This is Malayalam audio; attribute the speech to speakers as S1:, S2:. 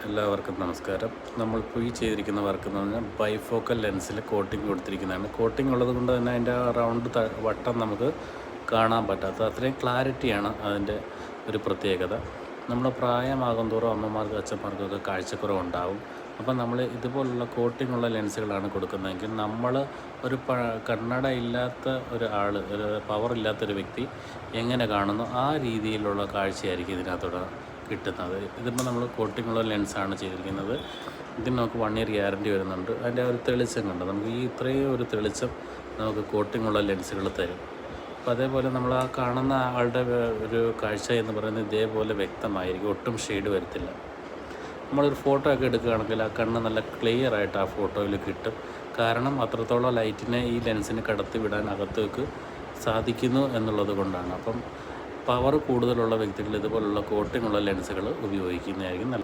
S1: എല്ലാവർക്കും നമസ്കാരം. നമ്മളിപ്പോൾ ഈ ചെയ്തിരിക്കുന്ന വർക്ക് എന്ന് പറഞ്ഞാൽ ബൈഫോക്കൽ ലെൻസിൽ കോട്ടിംഗ് കൊടുത്തിരിക്കുന്നതാണ്. കോട്ടിംഗ് ഉള്ളത് കൊണ്ട് തന്നെ അതിൻ്റെ ആ റൗണ്ട് വട്ടം നമുക്ക് കാണാൻ പറ്റാത്ത അത്രയും ക്ലാരിറ്റിയാണ് അതിൻ്റെ ഒരു പ്രത്യേകത. നമ്മൾ പ്രായമാകും തോറും അമ്മമാർക്കും അച്ഛന്മാർക്കൊക്കെ കാഴ്ചക്കുറവുണ്ടാവും. അപ്പം നമ്മൾ ഇതുപോലുള്ള കോട്ടിങ്ങുള്ള ലെൻസുകളാണ് കൊടുക്കുന്നതെങ്കിൽ നമ്മൾ ഒരു കണ്ണട ഇല്ലാത്ത ഒരു പവറില്ലാത്തൊരു വ്യക്തി എങ്ങനെ കാണുന്നു ആ രീതിയിലുള്ള കാഴ്ചയായിരിക്കും ഇതിനകത്തൂടെ കിട്ടുന്നത്. ഇതിപ്പോൾ നമ്മൾ കോട്ടിങ്ങുള്ള ലെൻസാണ് ചെയ്തിരിക്കുന്നത്. ഇതിന് നമുക്ക് 1 ഇയർ ഗ്യാരണ്ടി വരുന്നുണ്ട്. അതിൻ്റെ ഒരു തെളിച്ചം കണ്ട് നമുക്ക് ഈ ഇത്രയും ഒരു തെളിച്ചം നമുക്ക് കോട്ടിങ്ങുള്ള ലെൻസുകൾ തരും. അപ്പോൾ അതേപോലെ നമ്മൾ ആ കാണുന്ന ആളുടെ ഒരു കാഴ്ച എന്ന് പറയുന്നത് ഇതേപോലെ വ്യക്തമായിരിക്കും, ഒട്ടും ഷെയ്ഡ് വരത്തില്ല. നമ്മളൊരു ഫോട്ടോ ഒക്കെ എടുക്കുകയാണെങ്കിൽ ആ കണ്ണ് നല്ല ക്ലിയർ ആയിട്ട് ആ ഫോട്ടോയിൽ കിട്ടും. കാരണം അത്രത്തോളം ലൈറ്റിനെ ഈ ലെൻസിന് കടത്തി വിടാൻ അകത്തേക്ക് സാധിക്കുന്നു എന്നുള്ളത് കൊണ്ടാണ്. അപ്പം പവർ കൂടുതലുള്ള വ്യക്തികൾ ഇതുപോലുള്ള കോട്ടിങ്ങുള്ള ലെൻസുകൾ ഉപയോഗിക്കുന്നതായിരിക്കും നല്ലത്.